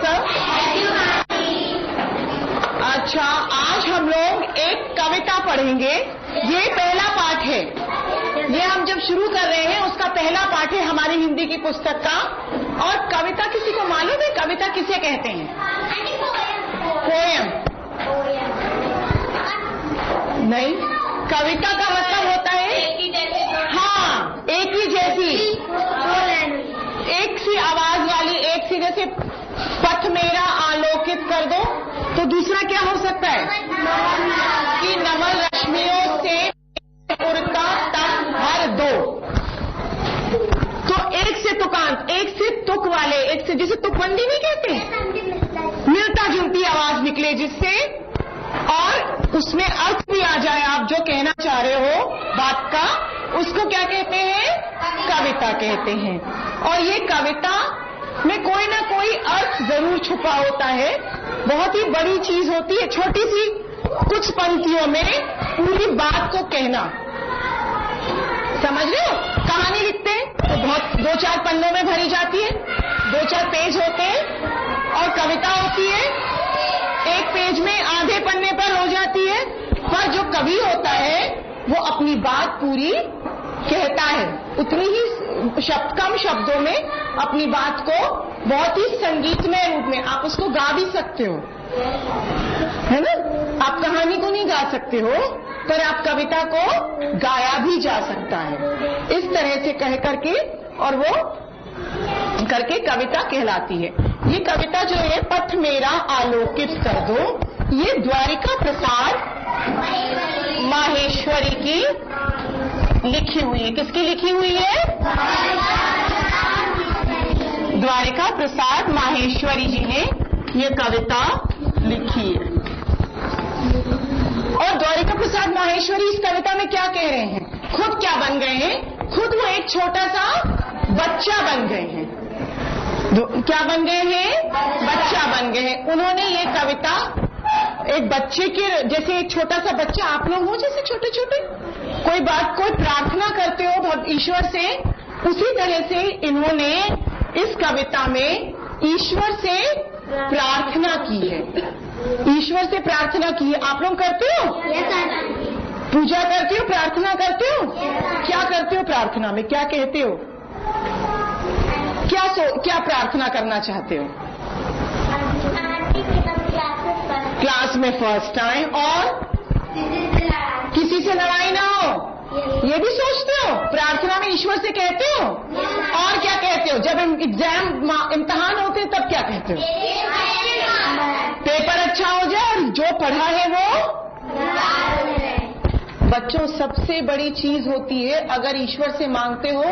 सब? अच्छा, आज हम लोग एक कविता पढ़ेंगे। ये पहला पाठ है, ये हम जब शुरू कर रहे हैं उसका पहला पाठ है हमारी हिंदी की पुस्तक का। और कविता किसी को मालूम है कविता किसे कहते हैं? पोयम नहीं, कविता का मतलब होता है हाँ, एक ही जैसी, एक सी आवाज वाली, एक सी। जैसे पथ मेरा आलोकित कर दो, तो दूसरा क्या हो सकता है कि नवल रश्मियों से उड़ता तक भर दो। तो एक से तुकांत, एक से तुक वाले, एक से जिसे तुकबंदी नहीं कहते, मिलता जुलती आवाज निकले जिससे, और उसमें अर्थ भी आ जाए, आप जो कहना चाह रहे हो बात का, उसको क्या कहते हैं? कविता कहते हैं। और ये कविता में कोई ना कोई अर्थ जरूर छुपा होता है। बहुत ही बड़ी चीज होती है छोटी सी कुछ पंक्तियों में पूरी बात को कहना। समझ रहे हो? कहानी लिखते हैं तो बहुत 2-4 पन्नों में भरी जाती है, 2-4 पेज होते हैं। और कविता होती है एक पेज में आधे पन्ने पर हो जाती है। पर जो कवि होता है वो अपनी बात पूरी कहता है, उतनी ही कम शब्दों में अपनी बात को बहुत ही संगीतमय रूप में। आप उसको गा भी सकते हो, है ना? आप कहानी को नहीं गा सकते हो, पर आप कविता को गाया भी जा सकता है। इस तरह से कह करके, और वो करके कविता कहलाती है। ये कविता जो है, पथ मेरा आलोकित कर दो, ये द्वारिका प्रसाद माहेश्वरी की लिखी हुई है। किसकी लिखी हुई है? द्वारिका प्रसाद माहेश्वरी जी ने ये कविता लिखी है। और द्वारिका प्रसाद माहेश्वरी इस कविता में क्या कह रहे हैं? खुद क्या बन गए हैं? खुद वो एक छोटा सा बच्चा बन गए हैं। क्या बन गए हैं? बच्चा बन गए हैं। उन्होंने ये कविता एक बच्चे के जैसे, एक छोटा सा बच्चा आप लोग हो जैसे छोटे छोटे, कोई बात कोई प्रार्थना करते हो ईश्वर से, उसी तरह से इन्होंने इस कविता में ईश्वर से प्रार्थना की है। ईश्वर से प्रार्थना की है। आप लोग करते हो? पूजा करते हो? प्रार्थना करते हो? क्या करते हो प्रार्थना में? क्या कहते हो? क्या प्रार्थना करना चाहते हो? क्लास में फर्स्ट आए और किसी से लड़ाई ना हो, ये भी सोचते हो? प्रार्थना में ईश्वर से कहते हो? और क्या कहते हो जब इम्तिहान होते हैं तब क्या कहते हो? पेपर अच्छा हो जाए और जो पढ़ा है वो। बच्चों, सबसे बड़ी चीज होती है, अगर ईश्वर से मांगते हो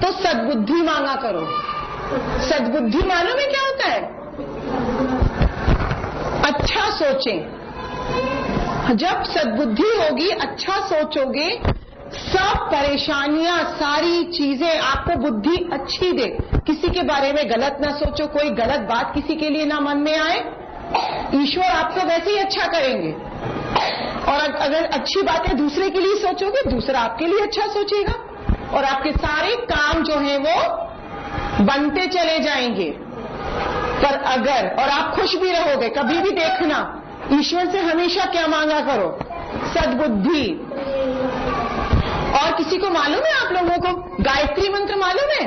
तो सद्बुद्धि मांगा करो। सद्बुद्धि मालूम है क्या होता है? अच्छा सोचें। जब सद्बुद्धि होगी, अच्छा सोचोगे, सब परेशानियां, सारी चीजें आपको बुद्धि अच्छी दे। किसी के बारे में गलत ना सोचो, कोई गलत बात किसी के लिए ना मन में आए। ईश्वर आपको वैसे ही अच्छा करेंगे। और अगर अच्छी बातें दूसरे के लिए सोचोगे, दूसरा आपके लिए अच्छा सोचेगा, और आपके सारे काम जो हैं वो बनते चले जाएंगे। पर अगर, और आप खुश भी रहोगे। कभी भी देखना, ईश्वर से हमेशा क्या मांगा करो? सद्बुद्धि। और किसी को मालूम है, आप लोगों को गायत्री मंत्र मालूम है?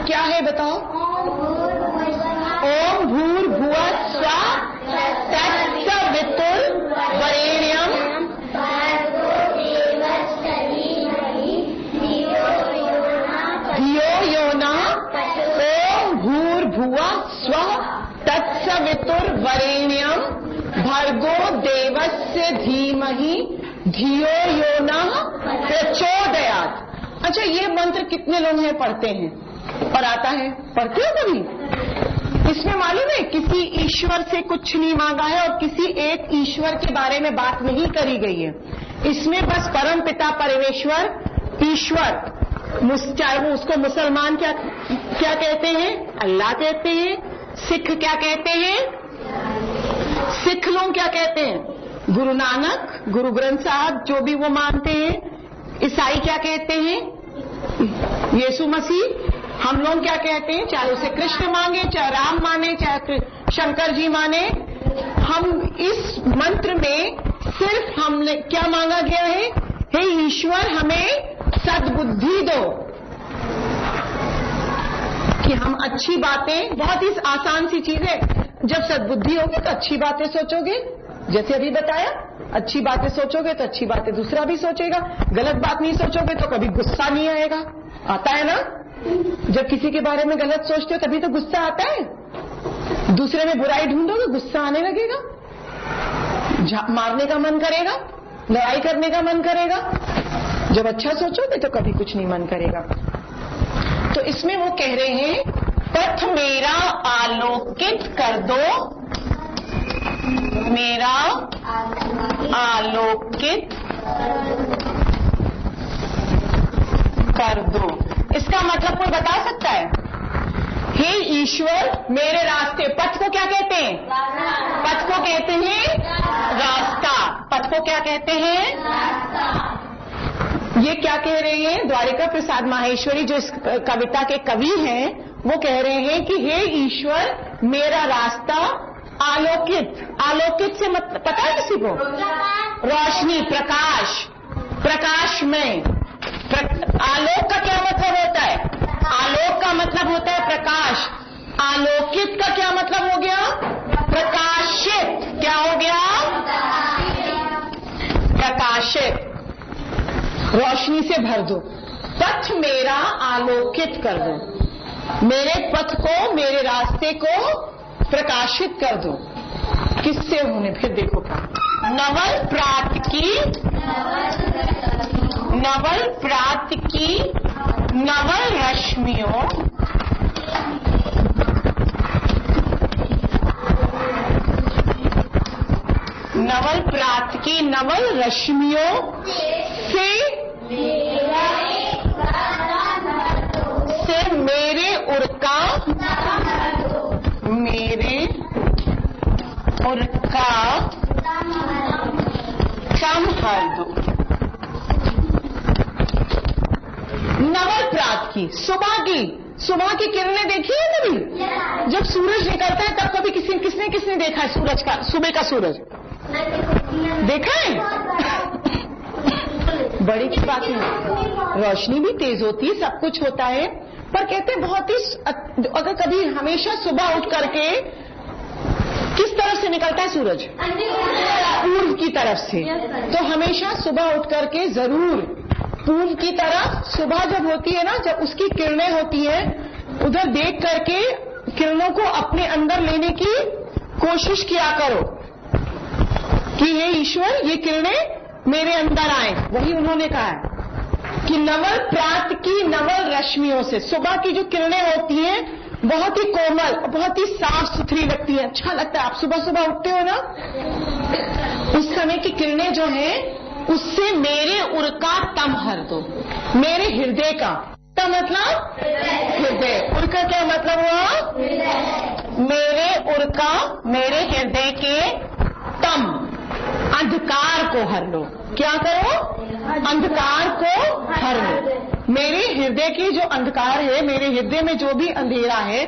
क्या है बताओ? ओम भूर्भुवः स्वः तत्सवितुर्वरेण्यं धियो यो नः। ओम भूर्भुवः स्वः तत्सवितुर्वरेण्यं भर्गो देवस्य धीमहि धियो यो नः प्रचोदयात्। अच्छा, ये मंत्र कितने लोग हैं पढ़ते हैं और आता है? पढ़ते हो कभी? इसमें मालूम है किसी ईश्वर से कुछ नहीं मांगा है और किसी एक ईश्वर के बारे में बात नहीं करी गई है। इसमें बस परम पिता परमेश्वर ईश्वर, चाहे वो उसको मुसलमान क्या कहते हैं? अल्लाह कहते हैं। सिख क्या कहते हैं? सिख लोग क्या कहते हैं? गुरु नानक, गुरु ग्रंथ साहब, जो भी वो मानते हैं। ईसाई क्या कहते हैं? यीशु मसीह। हम लोग क्या कहते हैं, चाहे उसे कृष्ण मांगे, चाहे राम माने, चाहे शंकर जी माने, हम इस मंत्र में सिर्फ हमने क्या मांगा गया है, हे ईश्वर हमें सद्बुद्धि दो कि हम अच्छी बातें, बहुत ही आसान सी चीज है, जब सद्बुद्धि होगी तो अच्छी बातें सोचोगे, जैसे अभी बताया, अच्छी बातें सोचोगे तो अच्छी बातें दूसरा भी सोचेगा, गलत बात नहीं सोचोगे तो कभी गुस्सा नहीं आएगा। आता है ना, जब किसी के बारे में गलत सोचते हो तभी तो गुस्सा आता है, दूसरे में बुराई ढूंढोगे गुस्सा आने लगेगा, मारने का मन करेगा, लड़ाई करने का मन करेगा। जब अच्छा सोचोगे तो कभी कुछ नहीं मन करेगा। तो इसमें वो कह रहे हैं, पथ मेरा आलोकित कर दो, मेरा आलोकित कर दो। इसका मतलब कोई बता सकता है? हे ईश्वर मेरे रास्ते, पथ को क्या कहते हैं? पथ को कहते हैं रास्ता। पथ को क्या कहते हैं? ये क्या कह रहे हैं? द्वारिका प्रसाद माहेश्वरी जो इस कविता के कवि हैं, वो कह रहे हैं कि हे ईश्वर मेरा रास्ता आलोकित, आलोकित से मतलब पता है किसी को? रोशनी, प्रकाश, प्रकाश में। आलोक का क्या मतलब होता है? आलोक का मतलब होता है प्रकाश। आलोकित का क्या मतलब हो गया? प्रकाशित। क्या हो गया? प्रकाशित, रोशनी से भर दो। पथ मेरा आलोकित कर दो, मेरे पथ को, मेरे रास्ते को प्रकाशित कर दो। किससे? उन्होंने फिर देखो क्या, नवल प्रात की, नवल प्रात की नवल रश्मियों, नवल प्रात की नवल रश्मियों से मेरे उर्का, मेरे उर्का कम कर दो। नवल प्रात की, सुबह की, सुबह की किरणें देखी है कभी? जब सूरज निकलता है तब कभी किसने देखा है सूरज का, सुबह का सूरज देखा है? बड़ी की बात नहीं, रोशनी भी तेज होती है, सब कुछ होता है, पर कहते हैं बहुत ही, अगर कभी हमेशा सुबह उठ करके किस तरफ से निकलता है सूरज? पूर्व की तरफ से। तो हमेशा सुबह उठ करके जरूर पूर्व की तरफ, सुबह जब होती है ना, जब उसकी किरणें होती है, उधर देख करके किरणों को अपने अंदर लेने की कोशिश किया करो कि ये ईश्वर, ये किरणें मेरे अंदर आए। वही उन्होंने कहा है कि नवल प्रात की नवल रश्मियों से, सुबह की जो किरणें होती हैं बहुत ही कोमल, बहुत ही साफ सुथरी लगती है, अच्छा लगता है। आप सुबह सुबह उठते हो ना, उस समय की किरणें जो हैं उससे मेरे उर्का तम हर दो, मेरे हृदय का, का मतलब हृदय, उर्का क्या मतलब हुआ? मेरे उर्का, मेरे हृदय के तम, अंधकार को हर लो। क्या करो? अंधकार को हर लो। मेरे हृदय की जो अंधकार है, मेरे हृदय में जो भी अंधेरा है,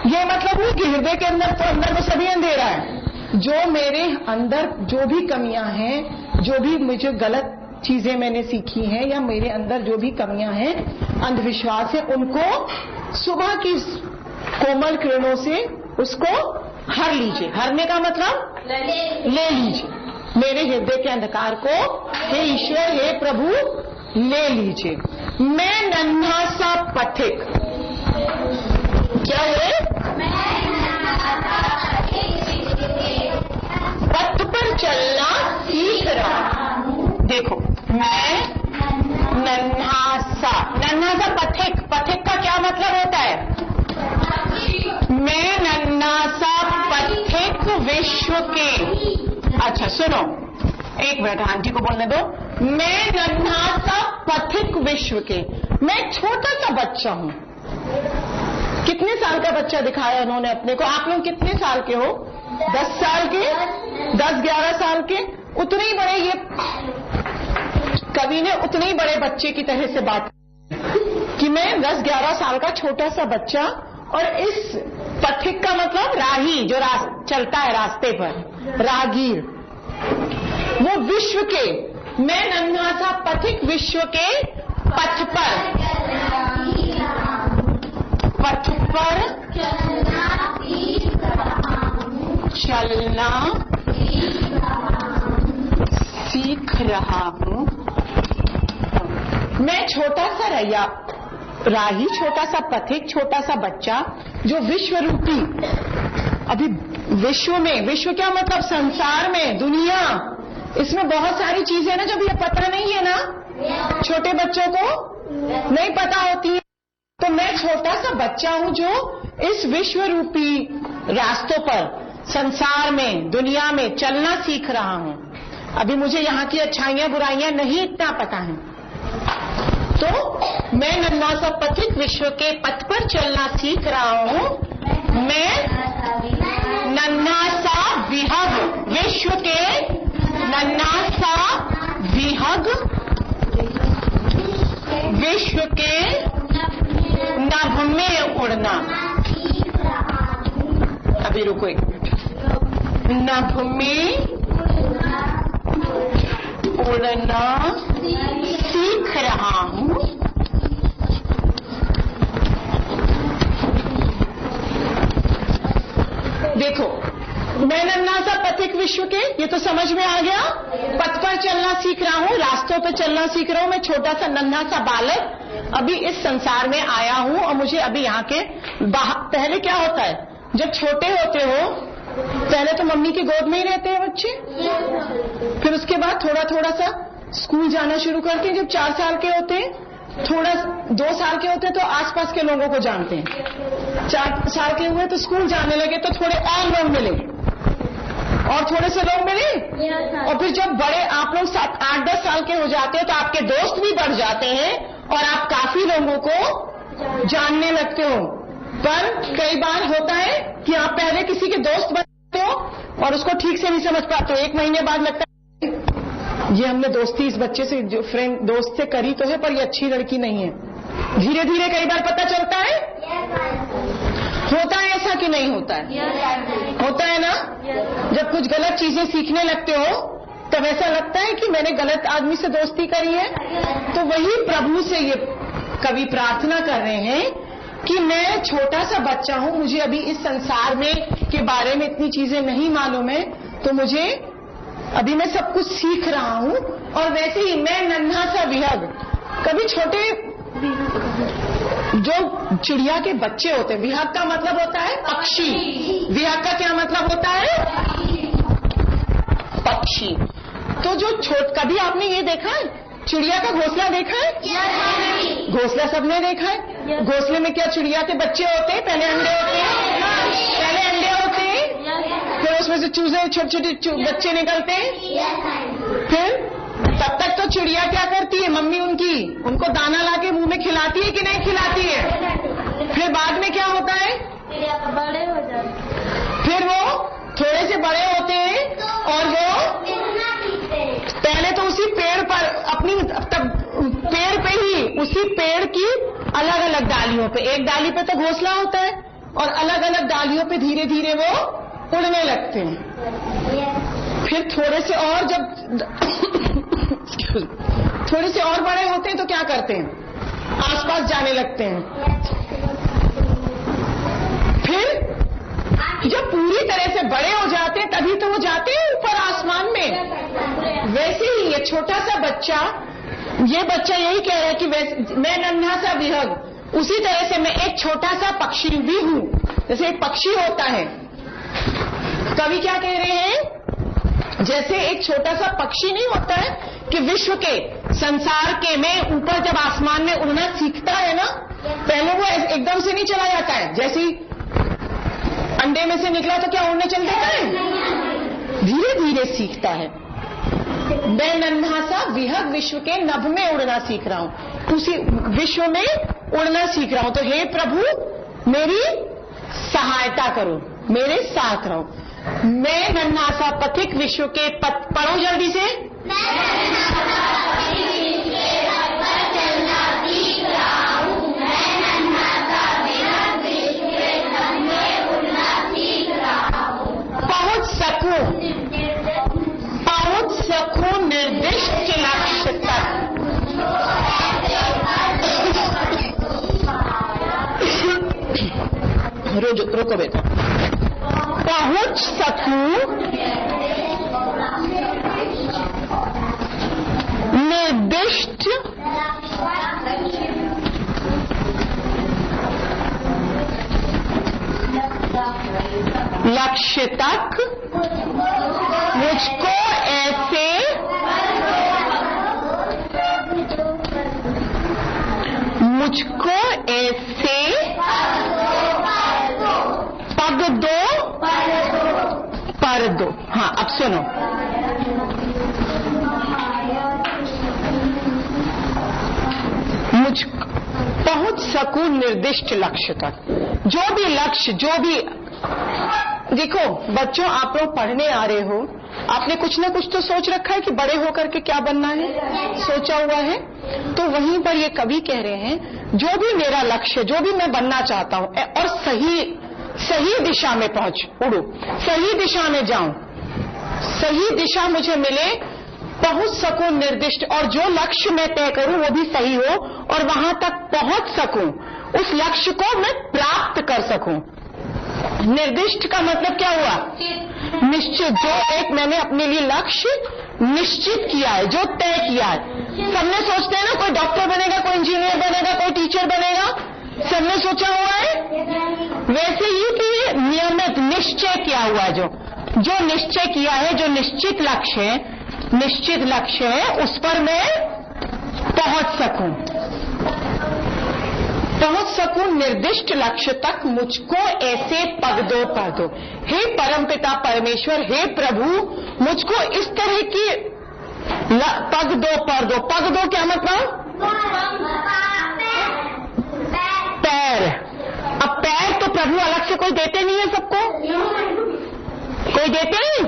ये मतलब नहीं कि हृदय के अंदर तो अंदर में सभी अंधेरा है। जो मेरे अंदर जो भी कमियां हैं, जो भी मुझे गलत चीजें मैंने सीखी हैं, या मेरे अंदर जो भी कमियां हैं, अंधविश्वास है, उनको सुबह की कोमल किरणों से उसको हर लीजिए। हरने का मतलब ले लीजिए, मेरे हृदय के अंधकार को हे ईश्वर, हे प्रभु ले लीजिए। मैं नन्हा सा पथिक, क्या है? पथ पर चलना सीख रहा। देखो, मैं नन्हा सा पथिक, पथिक का क्या मतलब होता है? मैं नन्हा सा पथिक विश्व के। अच्छा सुनो, एक मिनट आंटी को बोलने दो। मैं नन्हा सा पथिक विश्व के, मैं छोटा सा बच्चा हूं। कितने साल का बच्चा दिखाया उन्होंने अपने को? आप लोग कितने साल के हो? 10 साल के, 10-11 साल के, उतने ही बड़े, ये कवि ने उतने ही बड़े बच्चे की तरह से बात कि मैं 10-11 साल का छोटा सा बच्चा, और इस पथिक का मतलब राही, जो चलता है रास्ते पर, राहगीर, वो विश्व के, मैं नन्हा सा पथिक विश्व के पथ पर चलना सीख रहा हूँ। मैं छोटा सा राही, छोटा सा पथिक, छोटा सा बच्चा, जो विश्व रूपी, अभी विश्व में, विश्व क्या मतलब संसार में, दुनिया, इसमें बहुत सारी चीजें ना जब ये पता नहीं है ना, छोटे बच्चों को नहीं पता होती है, तो मैं छोटा सा बच्चा हूं जो इस विश्व रूपी रास्तों पर, संसार में, दुनिया में चलना सीख रहा हूं। अभी मुझे यहाँ की अच्छाइयां बुराइयां नहीं इतना पता है, तो मैं नन्हा सा पथिक विश्व के पथ पर चलना सीख रहा हूं। मैं नन्हा सा विहग विश्व के, नन्हा सा विहग विश्व के नभ में उड़ना। अभी रुको एक मिनट। नभ में उड़ना सीख रहा हूं। देखो, मैं नन्हा सा पथिक विश्व के, ये तो समझ में आ गया, पथ पर चलना सीख रहा हूँ, रास्तों पर चलना सीख रहा हूँ। मैं छोटा सा नन्हा सा बालक अभी इस संसार में आया हूँ, और मुझे अभी यहाँ के पहले क्या होता है, जब छोटे होते हो पहले तो मम्मी की गोद में ही रहते हैं बच्चे, फिर उसके बाद थोड़ा थोड़ा सा स्कूल जाना शुरू करते हैं। जब 4 साल के होते हैं, थोड़ा 2 साल के होते हैं तो आसपास के लोगों को जानते हैं। 4 साल के हुए तो स्कूल जाने लगे तो थोड़े और लोग मिले, और थोड़े से लोग मिले, और फिर जब बड़े आप लोग 7-8-10 साल के हो जाते हैं तो आपके दोस्त भी बढ़ जाते हैं और आप काफी लोगों को जानने लगते हो। पर कई बार होता है कि आप पहले किसी के दोस्त बनते हो और उसको ठीक से नहीं समझ पाते हो, 1 महीने बाद लगता है ये हमने दोस्ती इस बच्चे से, जो फ्रेंड दोस्त से करी तो है, पर ये अच्छी लड़की नहीं है। धीरे धीरे कई बार पता चलता है, होता है ऐसा कि नहीं होता है? होता है ना। जब कुछ गलत चीजें सीखने लगते हो तब ऐसा लगता है कि मैंने गलत आदमी से दोस्ती करी है। तो वही प्रभु से ये कवि प्रार्थना कर रहे हैं कि मैं छोटा सा बच्चा हूं, मुझे अभी इस संसार में के बारे में इतनी चीजें नहीं मालूम है, तो मुझे अभी मैं सब कुछ सीख रहा हूं। और वैसे ही मैं नन्हा सा विहग, कभी छोटे जो चिड़िया के बच्चे होते हैं, विहग का मतलब होता है पक्षी, विहग का क्या मतलब होता है? पक्षी। तो जो कभी आपने ये देखा है, चिड़िया का घोंसला देखा है? घोंसला सबने देखा है। घोंसले में क्या चिड़िया के बच्चे होते हैं, पहले अंडे होते हैं, पहले अंडे होते हैं, फिर उसमें से चूजे, छोटे छोटे बच्चे निकलते हैं। फिर तब तक तो चिड़िया क्या करती है, मम्मी उनको दाना लाके मुंह में खिलाती है कि नहीं खिलाती है। फिर बाद में क्या होता है, बड़े हो जाते, फिर वो थोड़े से बड़े होते हैं और वो पहले तो उसी पेड़ पर पेड़ पे ही, उसी पेड़ की अलग अलग डालियों पे, एक डाली पे तो घोंसला होता है और अलग अलग डालियों पे धीरे धीरे वो उड़ने लगते हैं। फिर थोड़े से और थोड़े से और बड़े होते हैं तो क्या करते हैं, आसपास जाने लगते हैं। फिर जब पूरी तरह से बड़े हो जाते हैं तभी तो वो जाते हैं ऊपर आसमान में। वैसे ही ये छोटा सा बच्चा, ये बच्चा यही कह रहा है कि मैं नन्हा सा विहग, उसी तरह से मैं एक छोटा सा पक्षी भी हूं। जैसे एक पक्षी होता है, कवि क्या कह रहे हैं, जैसे एक छोटा सा पक्षी नहीं होता है कि विश्व के, संसार के में ऊपर जब आसमान में उड़ना सीखता है ना, पहले वो एकदम से नहीं चला जाता है, जैसे ही अंडे में से निकला तो क्या उड़ने चल देता है, धीरे धीरे सीखता है। मैं नन्हा सा विहग विश्व के नभ में उड़ना सीख रहा हूं, उसी विश्व में उड़ना सीख रहा हूं। तो हे प्रभु मेरी सहायता करो, मेरे साथ रहो। मैं नन्हा सा पथिक विश्व के पथ, पढ़ो जल्दी से, मैं नन्हा सा पथिक विश्व के पथ पर चलना सीख रहा हूं। रुको बेटा। पहुंच सकूं निर्दिष्ट लक्ष्य तक मुझको ऐसे पग दो पर दो। हाँ, अब सुनो। पहुंच सकूं निर्दिष्ट लक्ष्य तक। जो भी लक्ष्य, जो भी, देखो बच्चों, आप लोग पढ़ने आ रहे हो, आपने कुछ ना कुछ तो सोच रखा है कि बड़े होकर के क्या बनना है, सोचा हुआ है। तो वहीं पर ये कवि कह रहे हैं, जो भी मेरा लक्ष्य, जो भी मैं बनना चाहता हूं, और सही दिशा में उड़ू, सही दिशा में जाऊं, सही दिशा मुझे मिले, पहुंच सकूं निर्दिष्ट, और जो लक्ष्य मैं तय करूं वो भी सही हो, और वहां तक पहुंच सकूं, उस लक्ष्य को मैं प्राप्त कर सकूं। निर्दिष्ट का मतलब क्या हुआ? निश्चित। जो एक मैंने अपने लिए लक्ष्य निश्चित किया है, जो तय किया है। सबने सोचते हैं ना, कोई डॉक्टर बनेगा, कोई इंजीनियर बनेगा, कोई टीचर बनेगा, सबने सोचा हुआ है। वैसे ही कि नियमित निश्चय किया हुआ, जो निश्चय किया है, जो निश्चित लक्ष्य है, उस पर मैं पहुंच सकूं निर्दिष्ट लक्ष्य तक, मुझको ऐसे पग दो पर दो। हे परमपिता परमेश्वर, हे प्रभु, मुझको इस तरह की पग दो पर दो। पग दो क्या मतलब? पैर। अब पैर तो प्रभु अलग से कोई देते नहीं है सबको, कोई देते नहीं,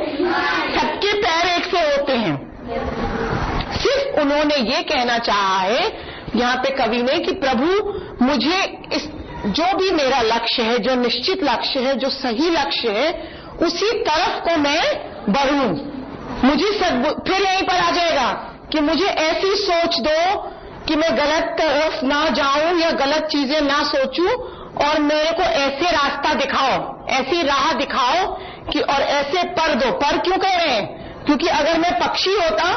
सबके पैर एक से होते हैं। सिर्फ उन्होंने ये कहना चाहा है यहाँ पे कवि ने कि प्रभु मुझे इस जो भी मेरा लक्ष्य है, जो निश्चित लक्ष्य है, जो सही लक्ष्य है, उसी तरफ को मैं बढ़ूं। मुझे फिर यहीं पर आ जाएगा कि मुझे ऐसी सोच दो कि मैं गलत तरफ ना जाऊं या गलत चीजें ना सोचूं, और मेरे को ऐसे रास्ता दिखाओ, ऐसी राह दिखाओ कि, और ऐसे पर दो। पर क्यों कह रहे हैं? क्योंकि अगर मैं पक्षी होता,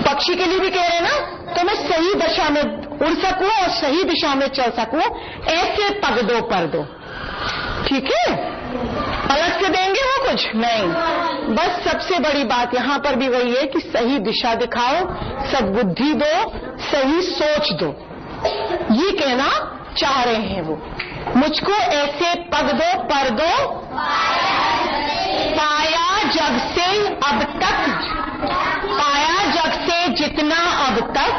पक्षी के लिए भी कह रहे हैं ना, तो मैं सही दिशा में उड़ सकूं और सही दिशा में चल सकूं, ऐसे पग दो पर दो। ठीक है? अलग से देंगे वो कुछ नहीं। बस सबसे बड़ी बात यहां पर भी वही है कि सही दिशा दिखाओ, सद्बुद्धि दो, सही सोच दो, ये कहना चाह रहे हैं वो। मुझको ऐसे पग दो पर दो, पाया जग से अब तक, पाया जग से जितना अब तक,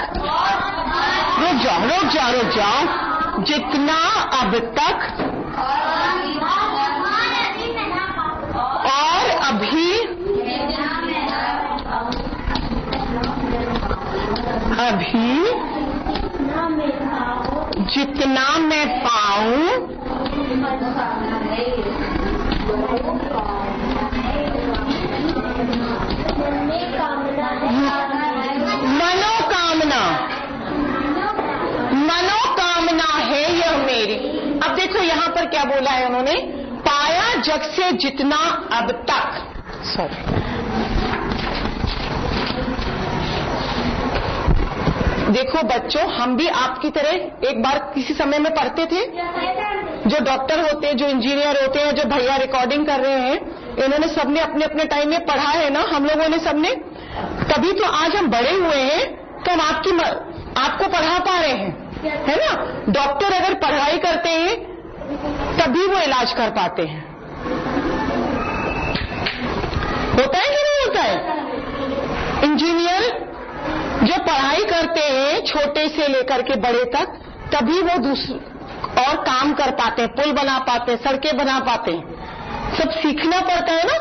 रुक जाओ, जितना अब तक, और अभी जितना मैं पाऊं, मनोकामना है यह मेरी। अब देखो यहां पर क्या बोला है उन्होंने, पाया जग से जितना अब तक। देखो बच्चों, हम भी आपकी तरह एक बार किसी समय में पढ़ते थे। जो डॉक्टर होते हैं, जो इंजीनियर होते हैं, जो भैया रिकॉर्डिंग कर रहे हैं, इन्होंने सबने अपने अपने टाइम में पढ़ा है ना, हम लोगों ने सबने। तभी तो आज हम बड़े हुए हैं, तो हम आपको पढ़ा पा रहे हैं, है ना। डॉक्टर अगर पढ़ाई करते हैं तभी वो इलाज कर पाते हैं। होता है कि नहीं होता है? इंजीनियर जो पढ़ाई करते हैं छोटे से लेकर के बड़े तक, तभी वो और काम कर पाते हैं, पुल बना पाते हैं, सड़कें बना पाते हैं। सब सीखना पड़ता है ना।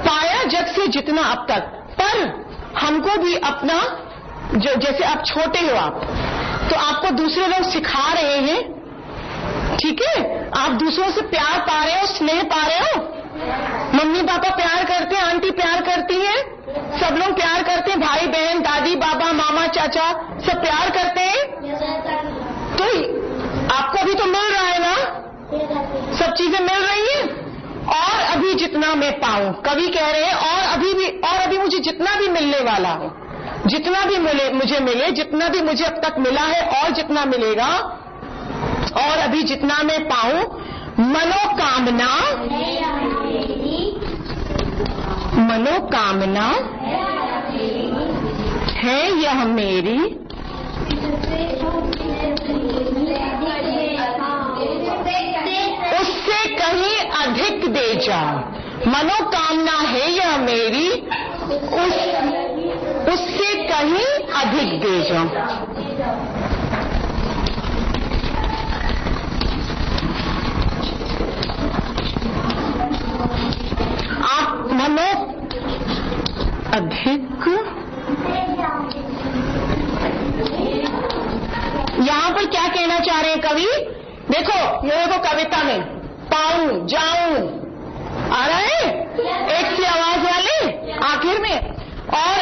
पाया जग से जितना अब तक, पर हमको भी अपना जैसे आप छोटे हो, आप तो आपको दूसरे लोग सिखा रहे हैं, ठीक है। आप दूसरों से प्यार पा रहे हो, स्नेह पा रहे हो। मम्मी पापा प्यार करते हैं, आंटी प्यार करती है, सब लोग प्यार करते हैं, भाई बहन, दादी बाबा, मामा चाचा, सब प्यार करते हैं। तो आपको भी तो मिल रहा है ना सब चीजें मिल रही हैं और अभी जितना मैं पाऊं, कवि कह रहे हैं और अभी मुझे जितना भी मिलने वाला हो, जितना भी मुझे मिले, जितना भी मुझे अब तक मिला है और जितना मिलेगा और अभी जितना मैं पाऊं, मनोकामना है यह मेरी, उससे कहीं अधिक दे जाऊं। मनोकामना है यह मेरी, उससे कहीं अधिक दे जाऊं। आप अधिक, यहां पर क्या कहना चाह रहे हैं कवि? देखो, ये देखो कविता में पाऊं, जाऊं आ रहा है एक सी आवाज वाले आखिर में। और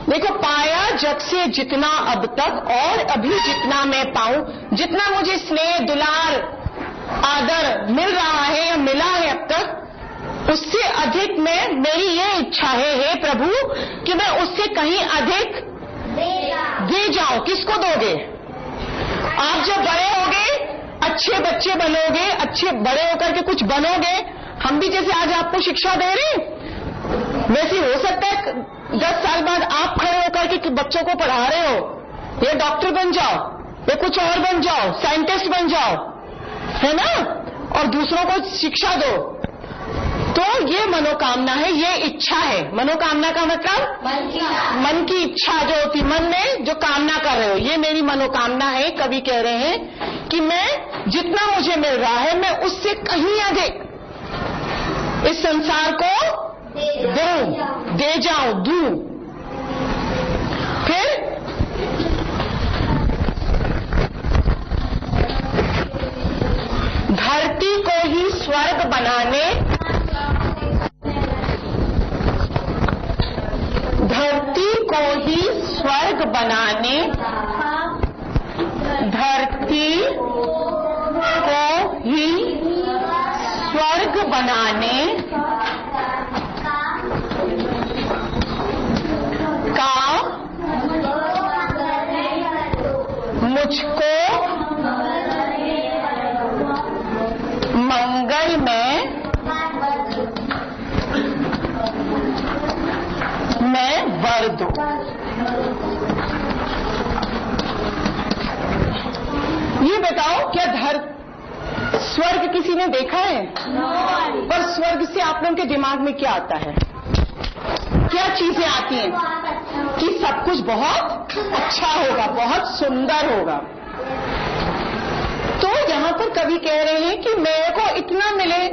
देखो, पाया जब से जितना अब तक और अभी जितना मैं पाऊं, जितना मुझे स्नेह, दुलार, आदर मिल रहा है या मिला है अब तक, उससे अधिक मेरी ये इच्छा है हे प्रभु कि मैं उससे कहीं अधिक दे जाऊं। किसको दोगे? आप जब बड़े होगे, अच्छे बच्चे बनोगे, अच्छे बड़े होकर के कुछ बनोगे। हम भी जैसे आज आपको शिक्षा दे रहे हैं, वैसे हो सकता है 10 साल बाद आप खड़े होकर के बच्चों को पढ़ा रहे हो, ये डॉक्टर बन जाओ, ये कुछ और बन जाओ, साइंटिस्ट बन जाओ, है ना, और दूसरों को शिक्षा दो। तो ये मनोकामना है, ये इच्छा है। मनोकामना का मतलब मन की इच्छा जो होती, मन में जो कामना कर रहे हो, ये मेरी मनोकामना है। कवि कह रहे हैं कि मैं जितना मुझे मिल रहा है, मैं उससे कहीं अधिक इस संसार को दे जाऊं। फिर धरती को ही स्वर्ग बनाने, धरती को ही स्वर्ग बनाने, धरती को ही स्वर्ग बनाने का मुझको मंगल में मैं वर दूं। ये बताओ, क्या स्वर्ग किसी ने देखा है? पर स्वर्ग से आप लोगों के दिमाग में क्या आता है? क्या चीजें आती हैं? कि सब कुछ बहुत अच्छा होगा, बहुत सुंदर होगा। तो यहाँ पर कवि कह रहे हैं कि मेरे को इतना मिले,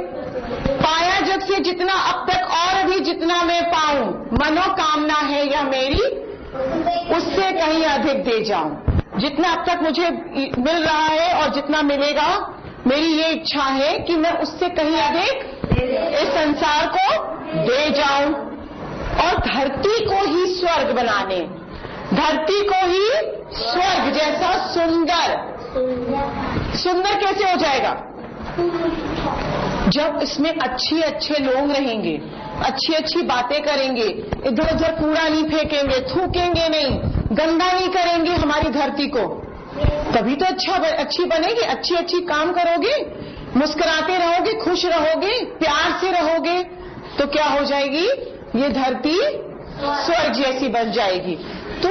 पाया जब से जितना अब तक और अभी जितना मैं पाऊं, मनोकामना है या मेरी, उससे कहीं अधिक दे जाऊं। जितना अब तक मुझे मिल रहा है और जितना मिलेगा, मेरी ये इच्छा है कि मैं उससे कहीं अधिक इस संसार को दे जाऊं। और धरती को ही स्वर्ग बनाने, धरती को ही स्वर्ग जैसा सुंदर। सुंदर कैसे हो जाएगा? जब इसमें अच्छे लोग रहेंगे, अच्छी बातें करेंगे, इधर उधर कूड़ा नहीं फेंकेंगे, थूकेंगे नहीं, गंदा नहीं करेंगे हमारी धरती को, तभी तो अच्छी बनेगी। अच्छी काम करोगे, मुस्कुराते रहोगे, खुश रहोगे, प्यार से रहोगे, तो क्या हो जाएगी? ये धरती स्वर्ग जैसी बन जाएगी। तो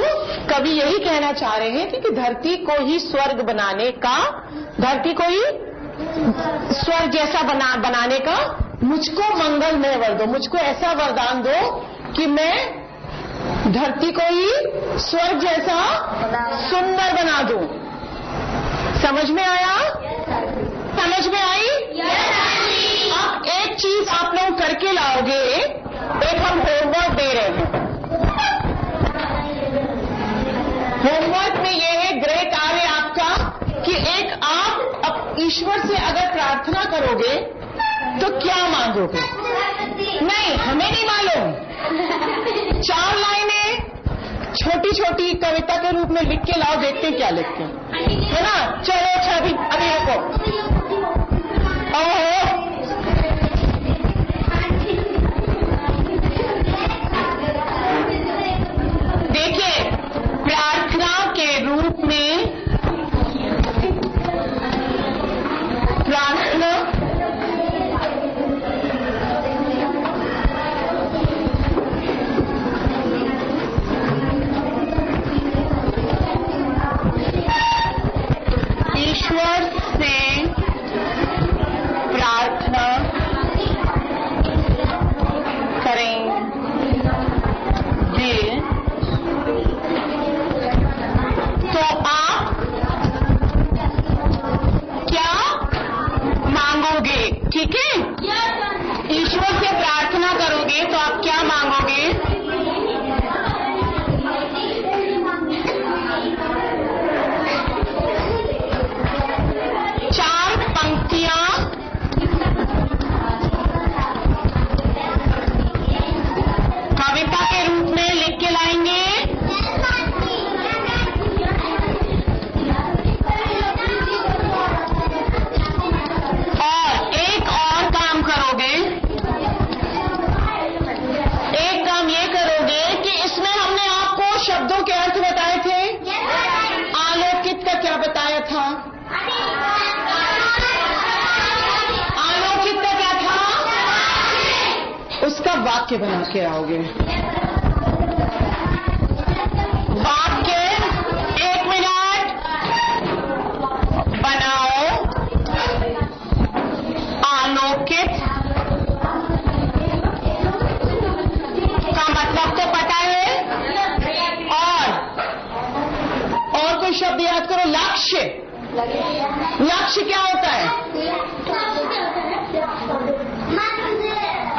कवि यही कहना चाह रहे हैं कि धरती को ही स्वर्ग बनाने का, धरती को ही स्वर्ग जैसा बनाने का मुझको मंगलमय वर दो। मुझको ऐसा वरदान दो कि मैं धरती को ही स्वर्ग जैसा सुंदर बना दूं। समझ में आया? समझ में आई? अब एक चीज आप लोग करके लाओगे, एक हम होमवर्क दे रहे हैं। होमवर्क में ये है, गृह कार्य आपका, कि एक आप ईश्वर से अगर प्रार्थना करोगे तो क्या मांगोगे? नहीं, हमें नहीं मालूम। 4 लाइनें छोटी कविता के रूप में लिख के लाओ, देखते हैं क्या लिखते हैं, है ना? चलो अच्छा, अभी रुको। ओहो, वाक्य बना के आओगे। वाक्य 1 मिनट बनाओ। आलोकित का मतलब तो पता है, और कोई शब्द याद करो। लक्ष्य, लक्ष्य क्या होता है?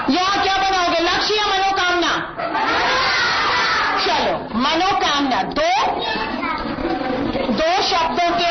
यहाँ क्या बनाओगे, लक्ष्य या मनोकामना? चलो, मनोकामना। दो शब्दों के